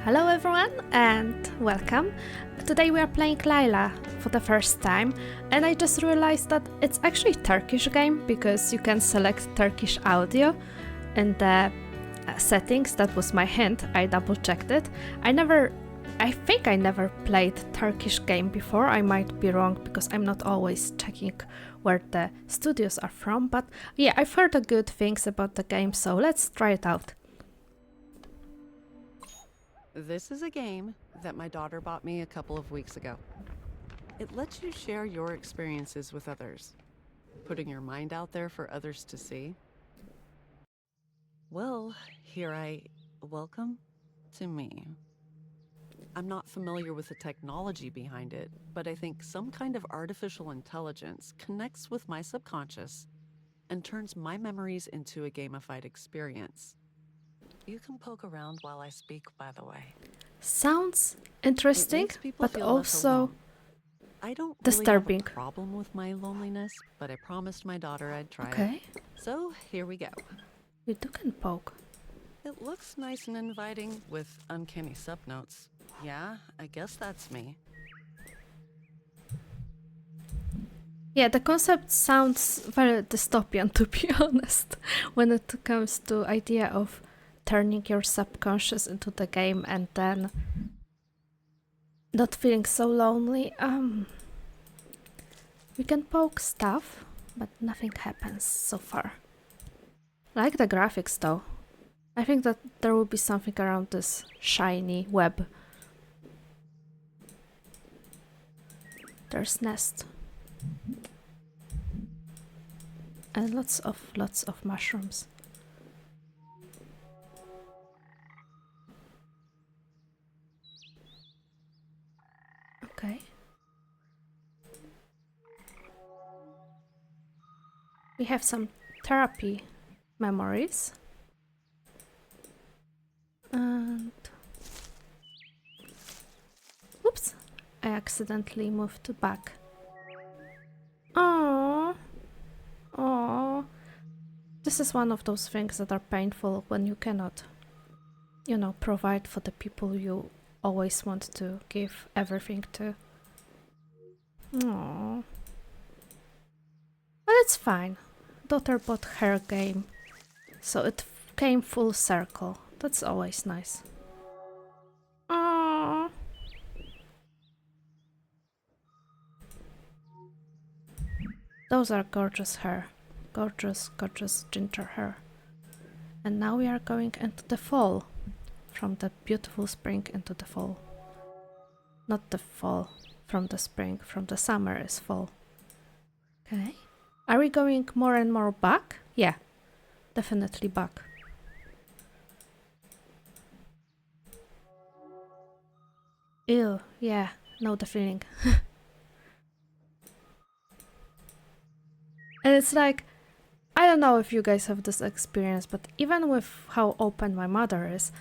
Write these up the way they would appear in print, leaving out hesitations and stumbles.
Hello everyone and welcome. Today we are playing Leila for the first time and I just realized that it's actually a Turkish game because you can select Turkish audio in the settings. That was my hint, I double checked it. I think I never played Turkish game before. I might be wrong because I'm not always checking where the studios are from, but yeah, I've heard good things about the game, so let's try it out. This is a game that my daughter bought me a couple of weeks ago. It lets you share your experiences with others, putting your mind out there for others to see. Well, welcome to me. I'm not familiar with the technology behind it, but I think some kind of artificial intelligence connects with my subconscious and turns my memories into a gamified experience. You can poke around while I speak, by the way. Sounds interesting, but also I don't disturbing. Really have a problem with my loneliness, but I promised my daughter I'd try Okay. it. So here we go. You do can poke. It looks nice and inviting with uncanny subnotes. Yeah, I guess that's me. Yeah, the concept sounds very dystopian, to be honest, when it comes to idea of turning your subconscious into the game and then not feeling so lonely. We can poke stuff, but nothing happens so far. I like the graphics though. I think that there will be something around this shiny web. There's nest. And lots of mushrooms. Okay. We have some therapy memories. And oops, I accidentally moved back. Oh, this is one of those things that are painful when you cannot, provide for the people you always want to give everything to. Oh, but it's fine. Daughter bought her game, so it came full circle. That's always nice. Oh. Those are gorgeous hair. Gorgeous ginger hair. And now we are going into the fall. From the beautiful spring into the fall. Not the fall from the spring, from the summer is fall. Okay. Are we going more and more back? Yeah, definitely back. Ew, yeah, know the feeling. And it's like, I don't know if you guys have this experience, but even with how open my mother is,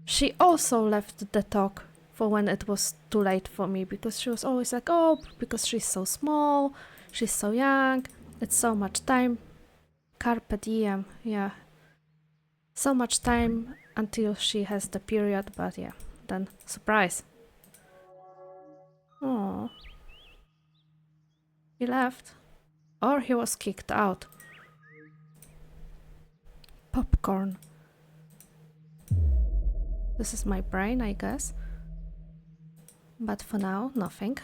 she also left the talk for when it was too late for me, because she was always like, oh, because she's so small, she's so young, it's so much time. Carpe diem, yeah. So much time until she has the period, but yeah, then surprise. Oh, he left. Or he was kicked out. Popcorn. This is my brain, I guess. But for now, nothing.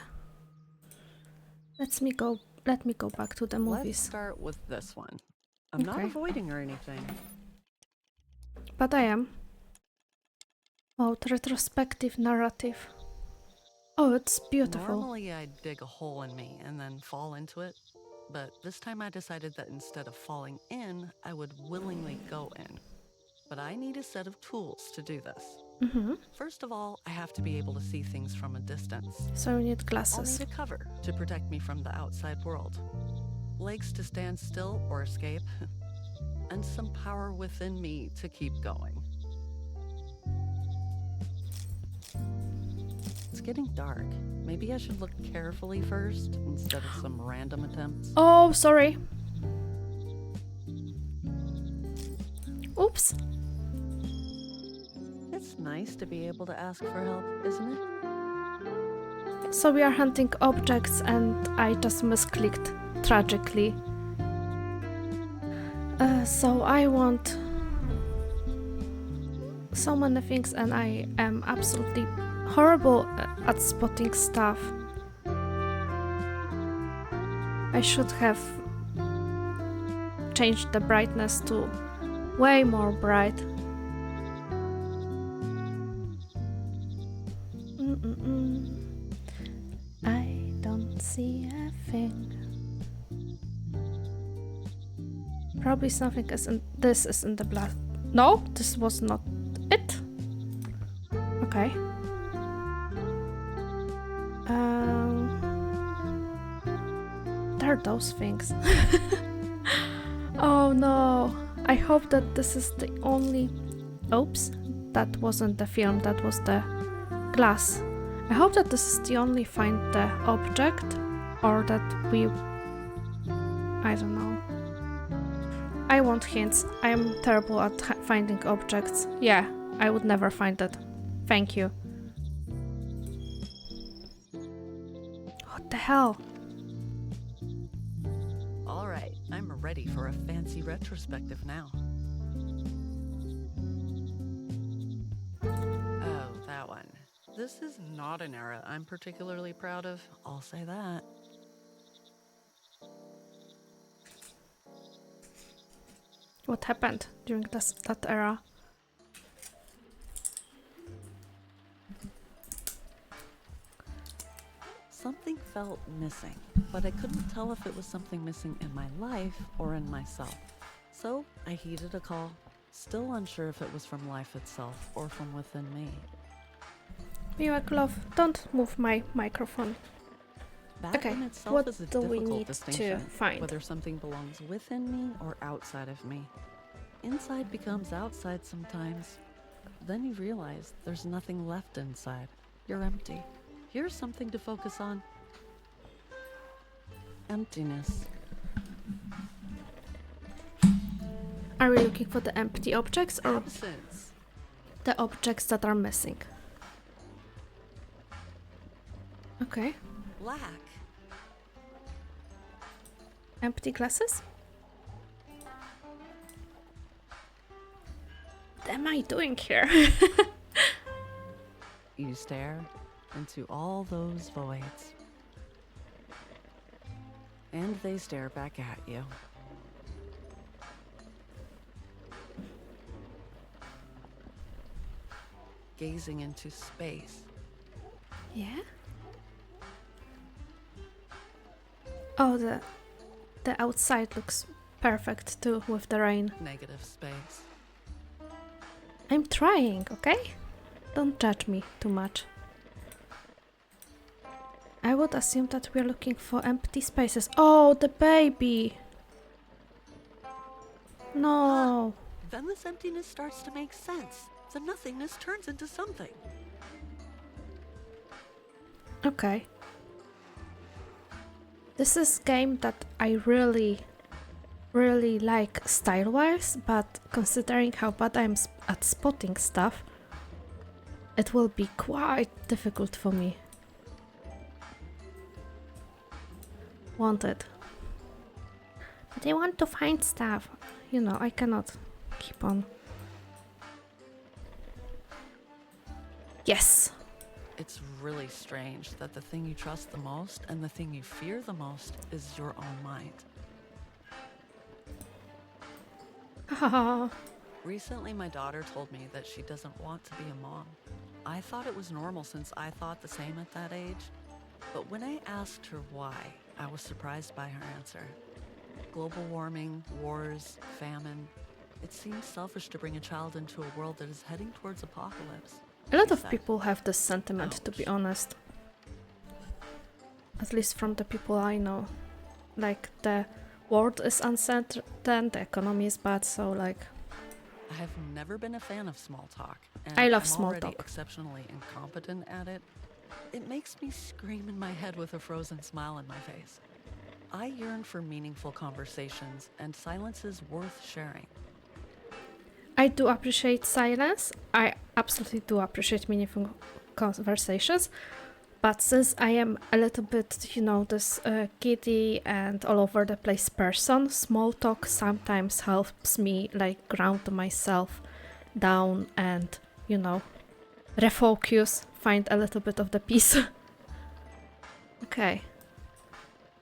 Let me go back to the movies. Let's start with this one. I'm not avoiding or anything. But I am. Oh, the retrospective narrative. Oh, it's beautiful. Normally I'd dig a hole in me and then fall into it, but this time I decided that instead of falling in, I would willingly go in. But I need a set of tools to do this. First of all, I have to be able to see things from a distance. So you need glasses. I'll need a cover to protect me from the outside world. Legs to stand still or escape, and some power within me to keep going. It's getting dark. Maybe I should look carefully first instead of some random attempts. Oh, sorry. Oops. It's It's nice to be able to ask for help, isn't it? So we are hunting objects and I just misclicked tragically. So I want so many things and I am absolutely horrible at spotting stuff. I should have changed the brightness to way more bright. I don't see a thing. Probably something is in this is in the black. No, this was not it. Okay. There are those things. Oh no. I hope that this is the only... Oops, that wasn't the film, that was the glass. I hope that this is the only find the object, or that we... I don't know. I want hints. I am terrible at finding objects. Yeah, I would never find it. Thank you. What the hell? All right, I'm ready for a fancy retrospective now. Oh, that one. This is not an era I'm particularly proud of, I'll say that. What happened during that era? Something felt missing, but I couldn't tell if it was something missing in my life or in myself. So I heeded a call, still unsure if it was from life itself or from within me. Miła Glove, don't move my microphone. That Okay, in itself what is a do we difficult need distinction, to find? whether something belongs within me or outside of me. Inside becomes outside sometimes. Then you realize there's nothing left inside. You're empty. Here's something to focus on. Emptiness. Are we looking for the empty objects or Absence. the objects that are missing? Okay. Lack. Empty glasses? What am I doing here? You stare into all those voids. And they stare back at you. Gazing into space. Yeah? Oh, the outside looks perfect too with the rain. Negative space. I'm trying, okay? Don't judge me too much. I would assume that we're looking for empty spaces. Oh, the baby! No! Then this emptiness starts to make sense. The nothingness turns into something. Okay. This is a game that I really like style-wise, but considering how bad I'm at spotting stuff, it will be quite difficult for me. Want it. But I want to find stuff. You know, I cannot keep on. Yes! It's really strange that the thing you trust the most and the thing you fear the most is your own mind. Haha. Recently, my daughter told me that she doesn't want to be a mom. I thought it was normal since I thought the same at that age. But when I asked her why, I was surprised by her answer. Global warming, wars, famine. It seems selfish to bring a child into a world that is heading towards apocalypse. A lot of people have this sentiment, to be Ouch. honest. At least from the people I know. Like, the world is uncertain, the economy is bad, so like... I have never been a fan of small talk. And I love I'm small already talk. exceptionally incompetent at it. It makes me scream in my head with a frozen smile on my face. I yearn for meaningful conversations and silences worth sharing. I do appreciate silence. I absolutely do appreciate meaningful conversations. But since I am a little bit, this giddy and all over the place person, small talk sometimes helps me like ground myself down and, refocus, find a little bit of the peace. Okay.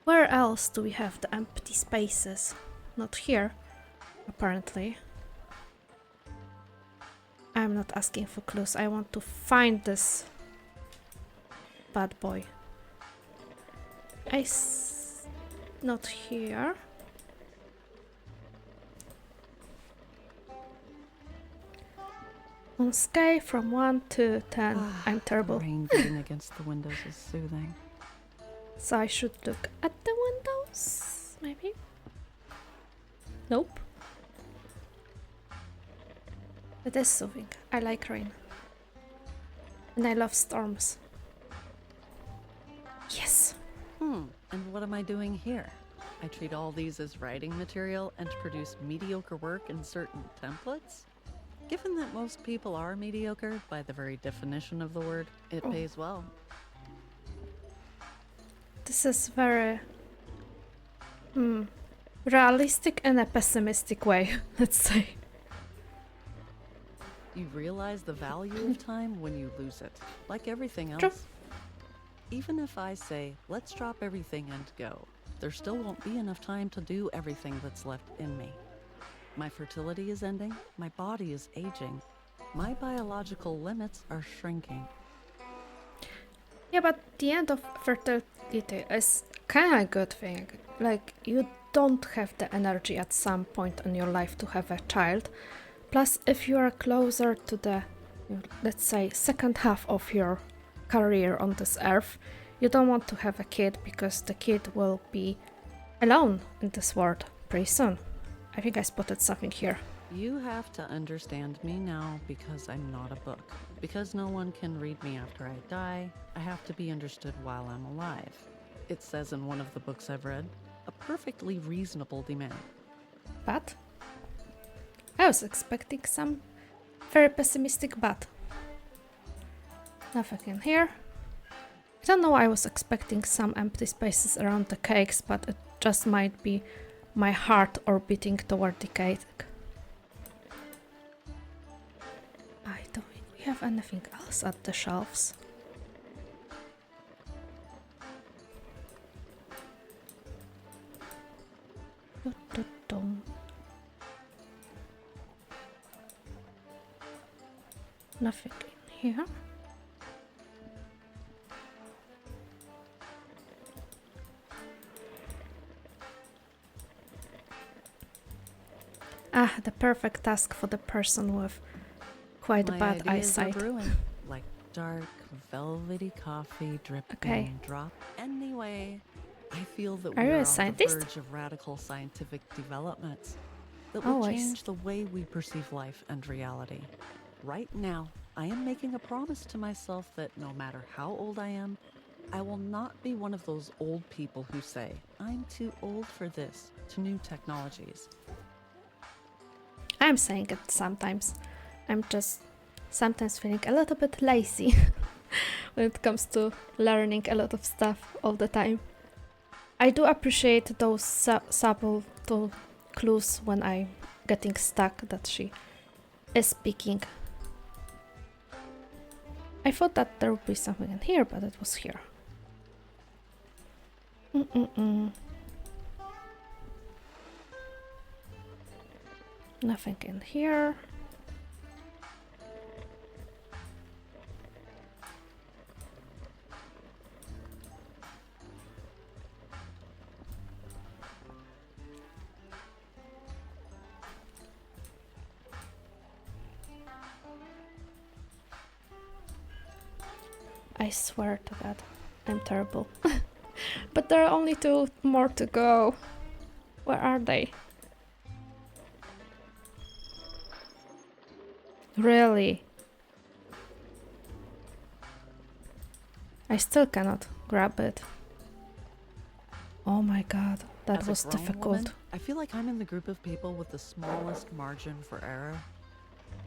Where else do we have the empty spaces? Not here, apparently. I'm not asking for clues. I want to find this bad boy. Not here. On scale from 1 to 10, I'm terrible. The rain beating against the windows is soothing. So I should look at the windows, maybe? Nope. It is soothing. I like rain. And I love storms. Yes! And what am I doing here? I treat all these as writing material and produce mediocre work in certain templates? Given that most people are mediocre, by the very definition of the word, it pays well. This is very realistic in a pessimistic way, let's say. You realize the value of time when you lose it, like everything else. True. Even if I say, let's drop everything and go, there still won't be enough time to do everything that's left in me. My fertility is ending, my body is aging, my biological limits are shrinking. Yeah, but the end of fertility is kind of a good thing. Like, you don't have the energy at some point in your life to have a child. Plus, if you are closer to the, let's say, second half of your career on this earth, you don't want to have a kid because the kid will be alone in this world pretty soon. I think I spotted something here. You have to understand me now because I'm not a book. Because no one can read me after I die, I have to be understood while I'm alive. It says in one of the books I've read, a perfectly reasonable demand. But I was expecting some very pessimistic but. Nothing in here. I don't know, I was expecting some empty spaces around the cakes, but it just might be my heart orbiting toward the cake. I don't think we have anything else at the shelves. Dum-dum-dum. Nothing in here. Ah, the perfect task for the person with quite bad eyesight. Brewing, like dark, velvety coffee dripping drop. Anyway, I feel that we're on the verge of radical scientific developments that will change the way we perceive life and reality. Right now, I am making a promise to myself that no matter how old I am, I will not be one of those old people who say, I'm too old for this, to new technologies. I'm saying it sometimes. I'm just sometimes feeling a little bit lazy when it comes to learning a lot of stuff all the time. I do appreciate those subtle clues when I'm getting stuck that she is speaking. I thought that there would be something in here, but it was here. Nothing in here. I swear to God, I'm terrible. But there are only 2 more to go. Where are they? Really? I still cannot grab it. Oh my God, that was difficult. Woman, I feel like I'm in the group of people with the smallest margin for error.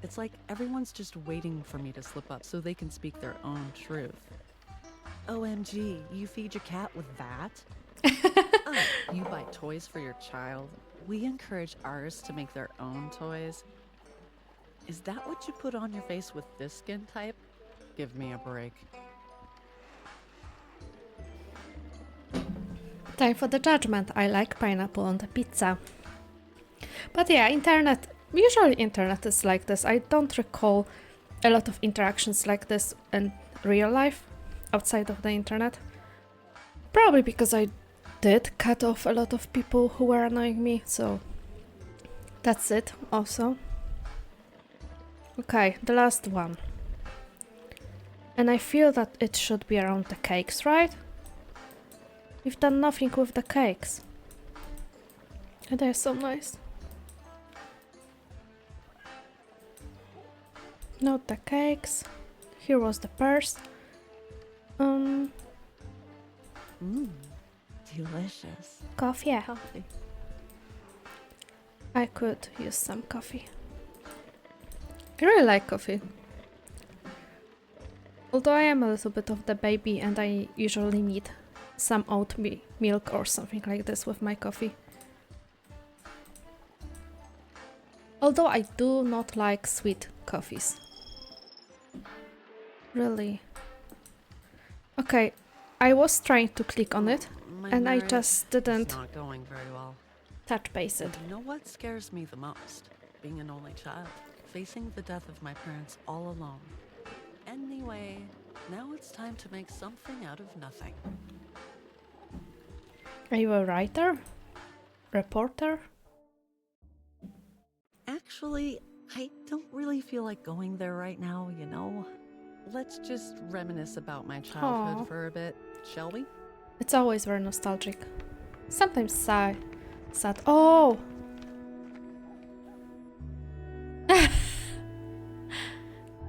It's like everyone's just waiting for me to slip up so they can speak their own truth. OMG, you feed your cat with that? Oh, you buy toys for your child. We encourage ours to make their own toys. Is that what you put on your face with this skin type? Give me a break. Time for the judgment. I like pineapple on the pizza. But yeah, usually internet is like this. I don't recall a lot of interactions like this in real life, outside of the internet. Probably because I did cut off a lot of people who were annoying me, so that's it also. Okay, the last one. And I feel that it should be around the cakes, right? We've done nothing with the cakes. And they're so nice. Not the cakes. Here was the purse. Delicious. Coffee. Coffee. I could use some coffee. I really like coffee. Although I am a little bit of the baby and I usually need some oat milk or something like this with my coffee. Although I do not like sweet coffees. Really. Okay, I was trying to click on it and I just didn't not going very well. touch base it. You know what scares me the most? Being an only child, facing the death of my parents all alone. Anyway, now it's time to make something out of nothing. Are you a writer? Reporter? Actually, I don't really feel like going there right now, you know? Let's just reminisce about my childhood Aw. for a bit, shall we? It's always very nostalgic. Sometimes sad. Oh!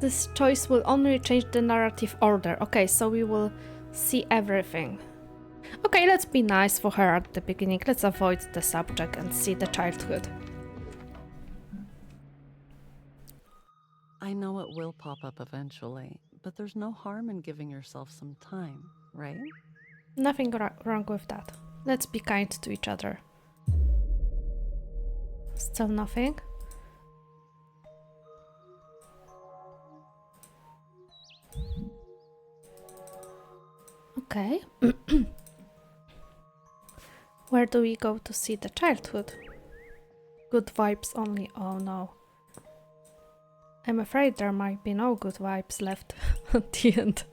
This choice will only change the narrative order. Okay, so we will see everything. Okay, let's be nice for her at the beginning. Let's avoid the subject and see the childhood. I know it will pop up eventually, but there's no harm in giving yourself some time, right? Nothing wrong with that. Let's be kind to each other. Still nothing? Okay. Where do we go to see the childhood? Good vibes only. Oh no. I'm afraid there might be no good vibes left at the end.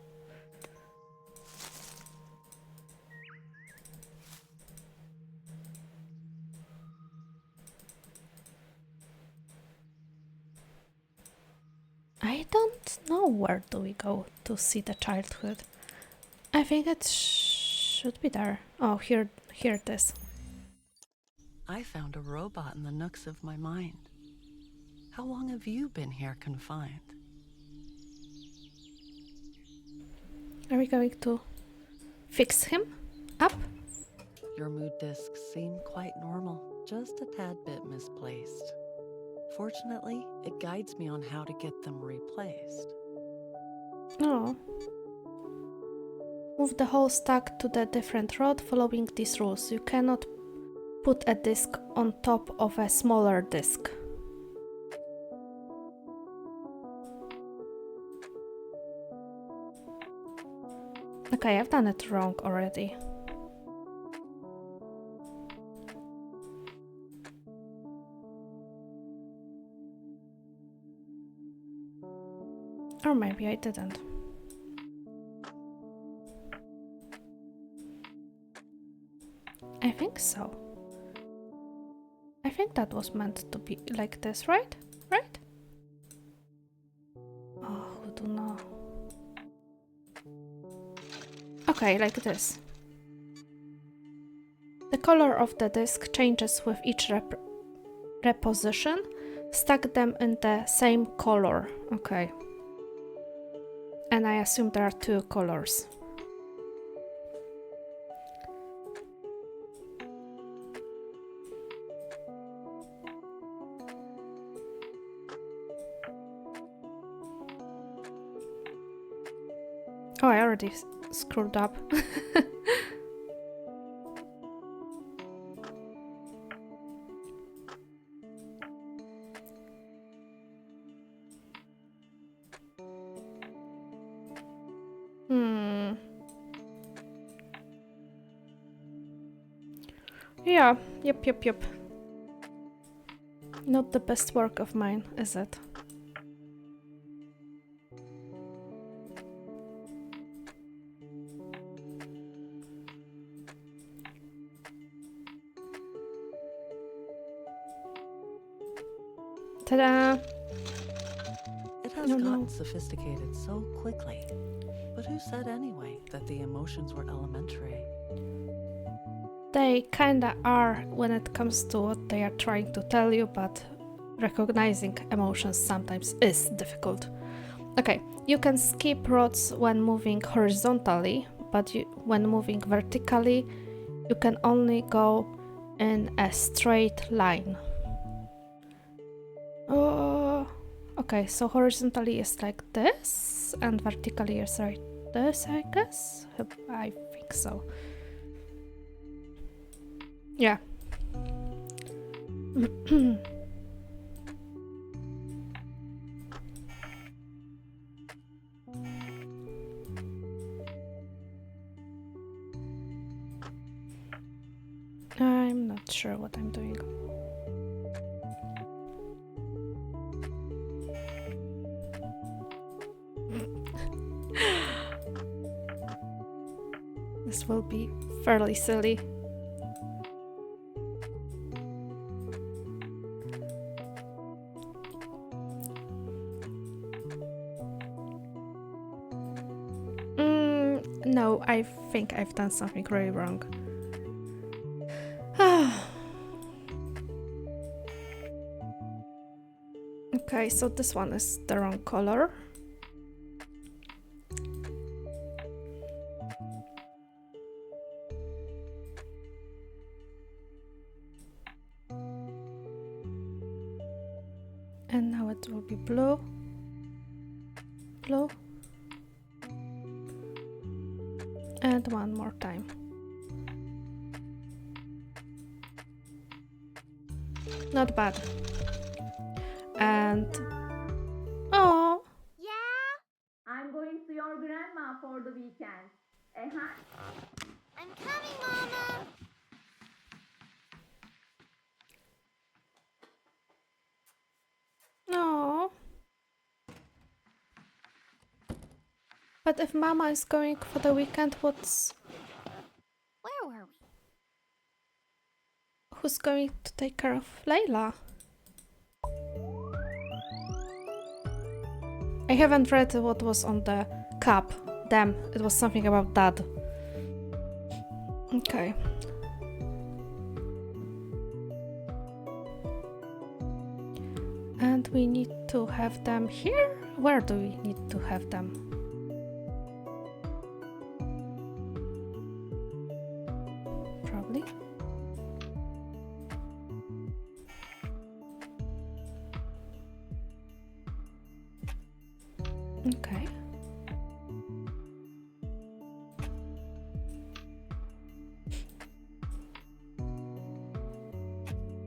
I don't know where do we go to see the childhood. I think it should be there. Oh, here it is. I found a robot in the nooks of my mind. How long have you been here confined? Are we going to fix him up? Your mood discs seem quite normal, just a tad bit misplaced. Fortunately, it guides me on how to get them replaced. No. Move the whole stack to the different rod following these rules. You cannot put a disc on top of a smaller disc. Okay, I've done it wrong already. Or maybe I didn't. I think so. I think that was meant to be like this, right? Right? Oh, who do know? Okay, like this. The color of the disc changes with each reposition. Stack them in the same color. Okay. And I assume there are two colors. Oh, I already screwed up. Yeah, yep. Not the best work of mine, is it? Ta-da! It has gotten sophisticated so quickly. But who said anyway that the emotions were elementary? They kinda are when it comes to what they are trying to tell you, but recognizing emotions sometimes is difficult. Okay, you can skip rods when moving horizontally, but when moving vertically, you can only go in a straight line. Oh, okay, so horizontally is like this, and vertically is like this, I guess? I think so. Yeah. I'm not sure what I'm doing. This will be fairly silly. No, I think I've done something really wrong. Okay, so this one is the wrong color. And now it will be blue. Blue. And one more time. Not bad. And oh, Yeah? I'm going to your grandma for the weekend. Uh-huh. I'm coming, Mama. no. But if Mama is going for the weekend, Where were we? who's going to take care of Leila? I haven't read what was on the cup. Damn, it was something about Dad. Okay. And we need to have them here? Where do we need to have them? Probably. Okay.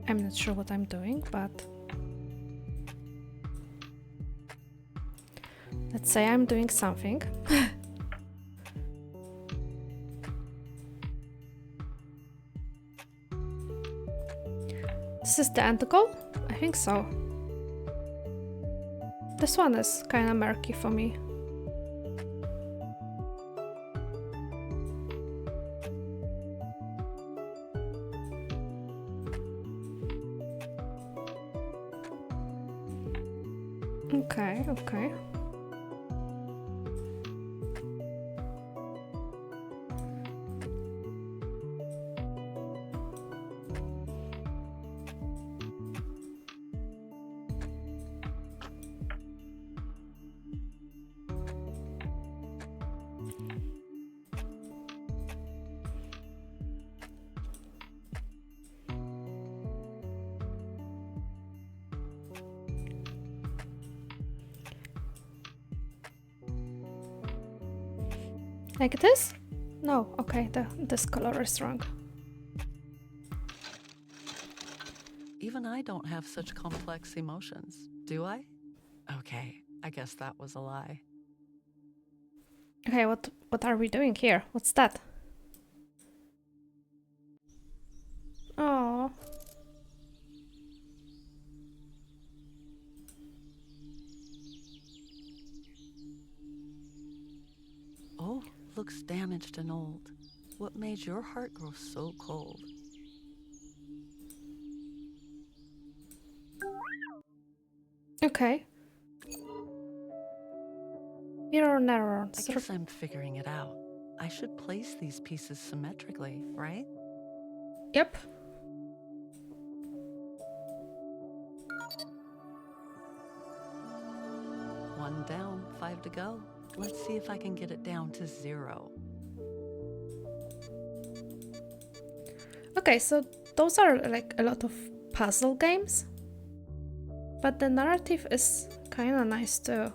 I'm not sure what I'm doing, but let's say I'm doing something. This is the end goal? I think so. This one is kind of murky for me. Okay. Like this? No, okay, this color is wrong. Even I don't have such complex emotions, do I? Okay, I guess that was a lie. Okay, what are we doing here? What's that? Oh. Oh, looks damaged and old. What made your heart grow so cold? Okay. Mirror I neurons. guess I'm figuring it out. I should place these pieces symmetrically, right? Yep. One down, 5 to go. Let's see if I can get it down to 0. Okay, so those are like a lot of puzzle games. But the narrative is kinda nice too.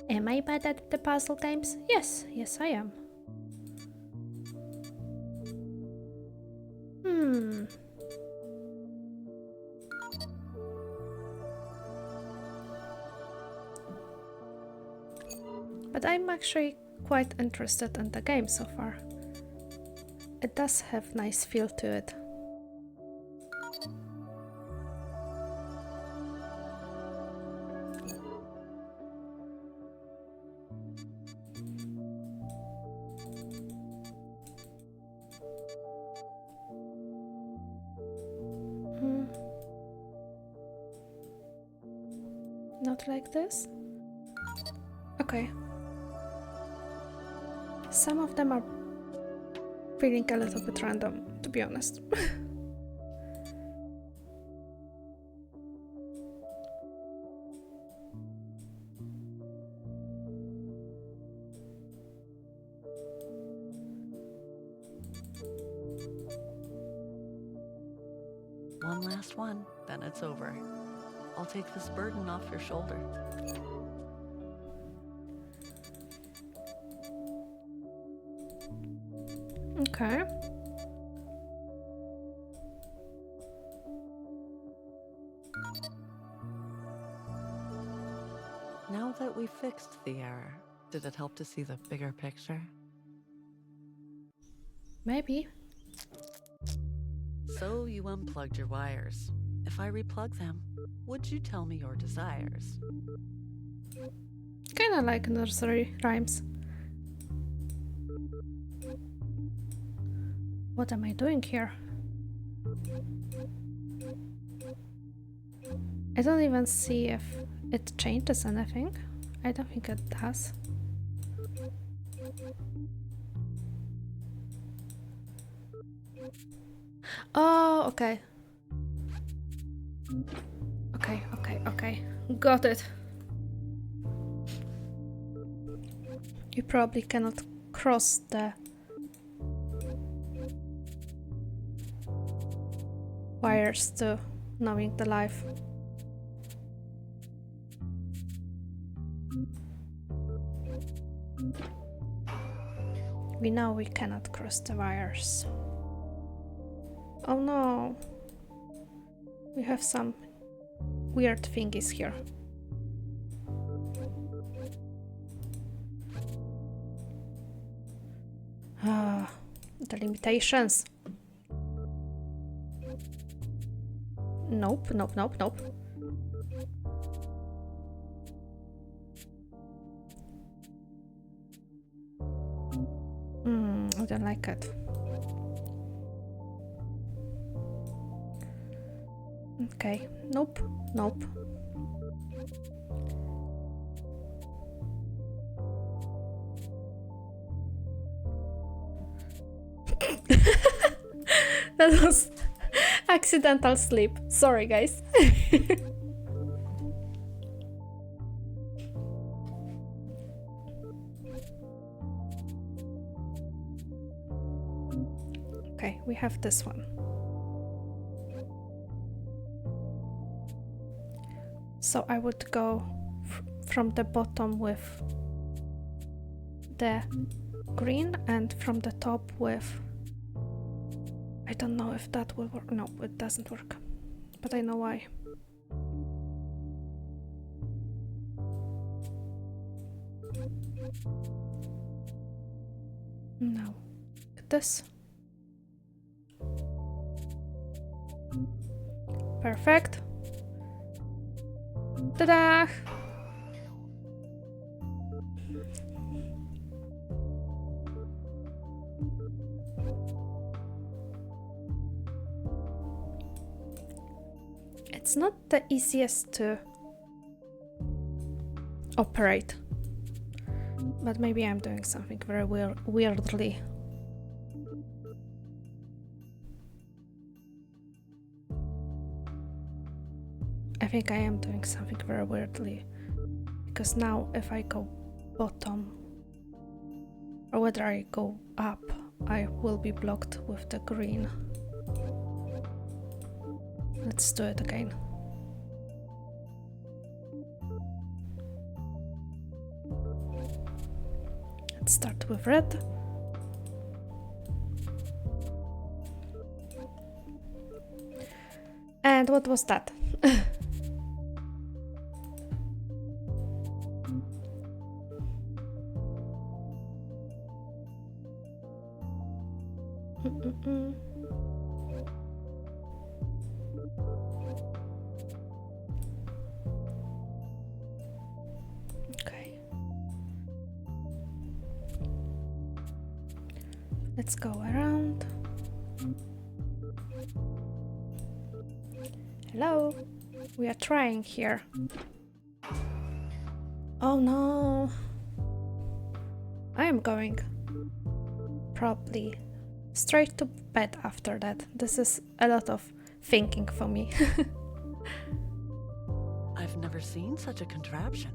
Am I bad at the puzzle games? Yes, I am. But I'm actually quite interested in the game so far. It does have nice feel to it. Not like this? Okay. Some of them are feeling a little bit random, to be honest. One last one, then it's over. I'll take this burden off your shoulder. Okay. Now that we fixed the error, did it help to see the bigger picture? Maybe. So you unplugged your wires. If I replug them, would you tell me your desires? Kinda like nursery rhymes. What am I doing here? I don't even see if it changes anything. I don't think it does. Oh, okay. Okay. Got it. You probably cannot cross the wires to knowing the life. We know we cannot cross the wires. Oh no. We have some weird thingies here. The limitations. Nope. I don't like it. Okay, nope. That was accidental sleep. Sorry, guys. Okay, we have this one. So I would go from the bottom with the green and from the top with... I don't know if that will work. No, it doesn't work. But I know why. No. This. Perfect. Ta-da! It's not the easiest to operate, but maybe I'm doing something very weirdly. I think I am doing something very weirdly, because now if I go bottom, or whether I go up, I will be blocked with the green. Let's do it again. Let's start with red. And what was that? Okay. Let's go around. Hello, we are trying here. Oh no. I am going probably straight to bed after that. This is a lot of thinking for me. I've never seen such a contraption.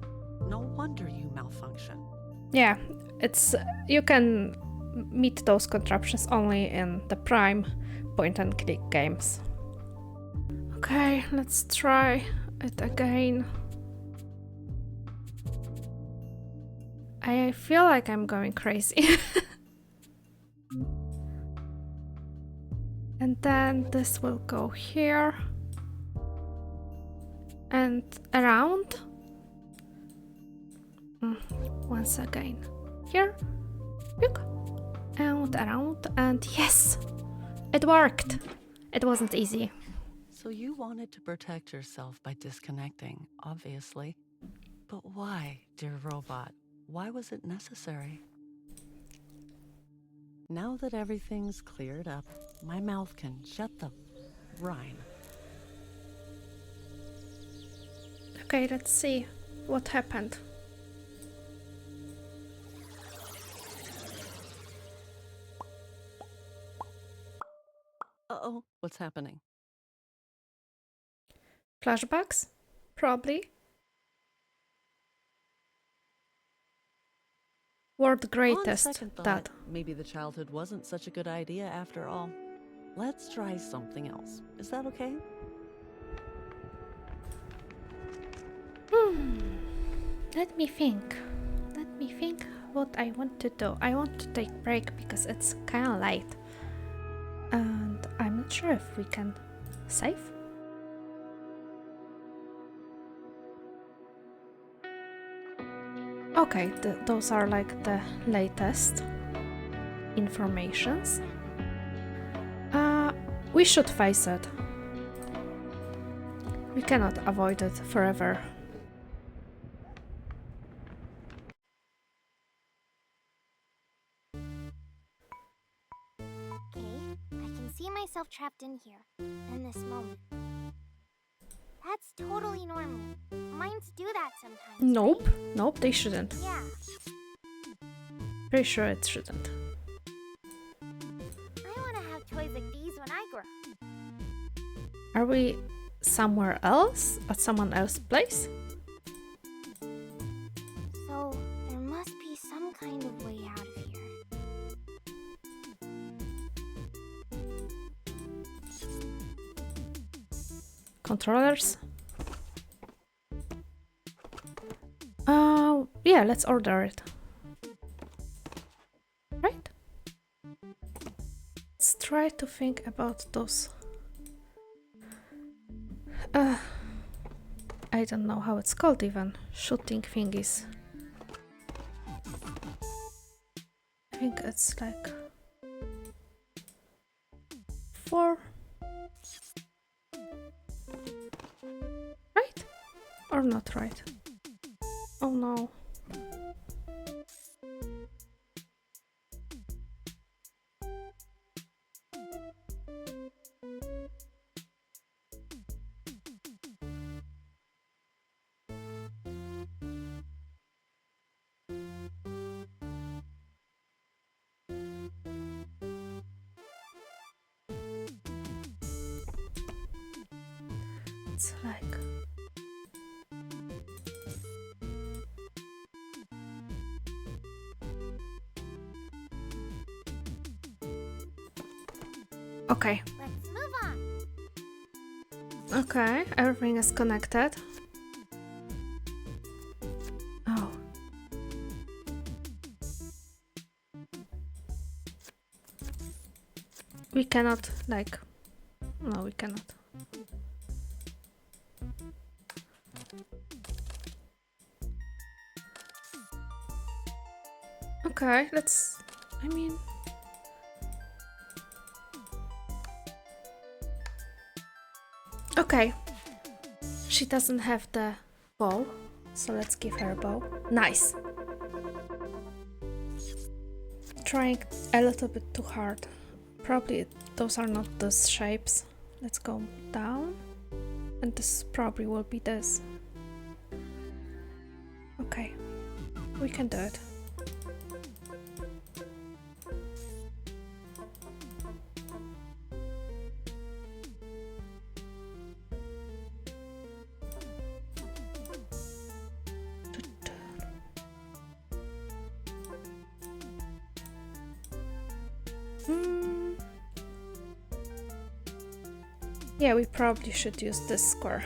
No wonder you malfunction. Yeah, it's you can meet those contraptions only in the prime point and click games. Okay, let's try it again. I feel like I'm going crazy. And then this will go here and around. Once again, here, look, and around, and yes, it worked. It wasn't easy. So you wanted to protect yourself by disconnecting, obviously. But why, dear robot? Why was it necessary? Now that everything's cleared up, my mouth can shut the rhyme. Okay, let's see what happened. Uh-oh, what's happening? Flashbacks? Probably. World On greatest, second thought, Dad. maybe the childhood wasn't such a good idea after all. Let's try something else. Is that okay? Let me think. Let me think what I want to do. I want to take break because it's kind of late. And I'm not sure if we can save. Okay, those are like the latest informations. We should face it. We cannot avoid it forever. Okay, I can see myself trapped in here, in this moment. That's totally normal. Minds do that sometimes. Nope, right? nope, they shouldn't. Yeah. Pretty sure it shouldn't. I want to have toys like these when I grow up. Are we somewhere else? At someone else's place? So, there must be some kind of way out of here. Controllers? Yeah, let's order it. Right? Let's try to think about those. I don't know how it's called even. Shooting thingies. I think it's like 4. Right? Or not right? Oh no. It's like... Okay. Let's move on. Okay, everything is connected. Oh. We cannot, like... No, we cannot. Okay, let's... I mean... Okay. She doesn't have the bow, so let's give her a bow. Nice! Trying a little bit too hard. Probably those are not those shapes. Let's go down. And this probably will be this. Okay. We can do it. Yeah, we probably should use this square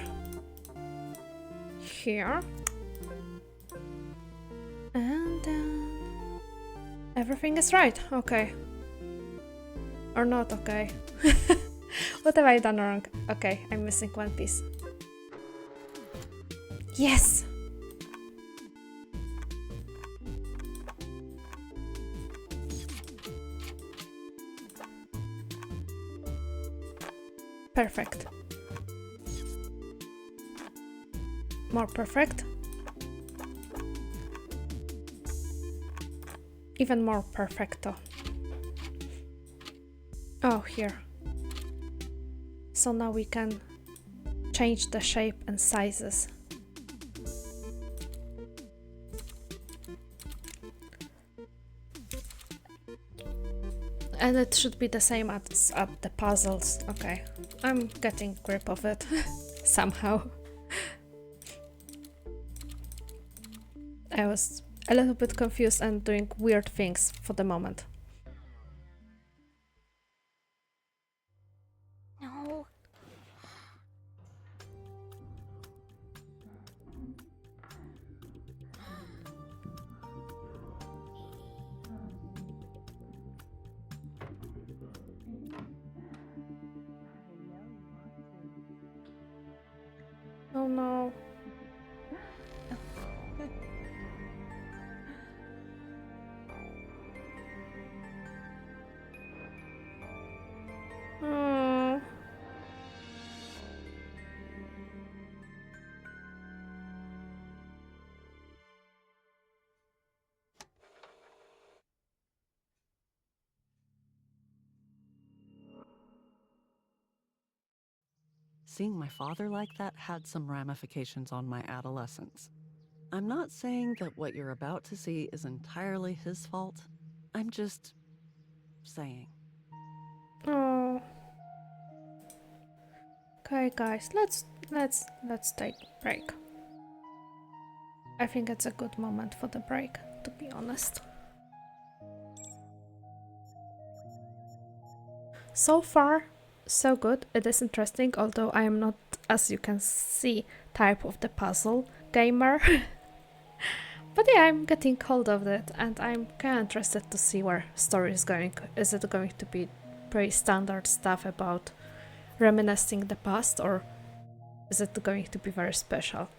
here. And then everything is right. Okay. Or not okay. What have I done wrong? Okay, I'm missing one piece. Yes! Perfect. More perfect. Even more perfecto. Oh, here. So now we can change the shape and sizes. And it should be the same as at the puzzles. Okay, I'm getting grip of it somehow. I was a little bit confused and doing weird things for the moment. No. Oh no. Oh. Seeing my father like that had some ramifications on my adolescence. I'm not saying that what you're about to see is entirely his fault. I'm just saying. Oh. Okay, guys, let's take a break. I think it's a good moment for the break, to be honest. So far, so good. It is interesting, although I am not, as you can see, type of the puzzle gamer. But yeah, I'm getting hold of it, and I'm kind of interested to see where story is going. Is it going to be pretty standard stuff about reminiscing the past, or is it going to be very special?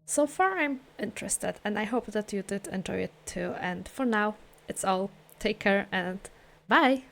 So far, I'm interested, and I hope that you did enjoy it too. And for now, it's all. Take care and bye!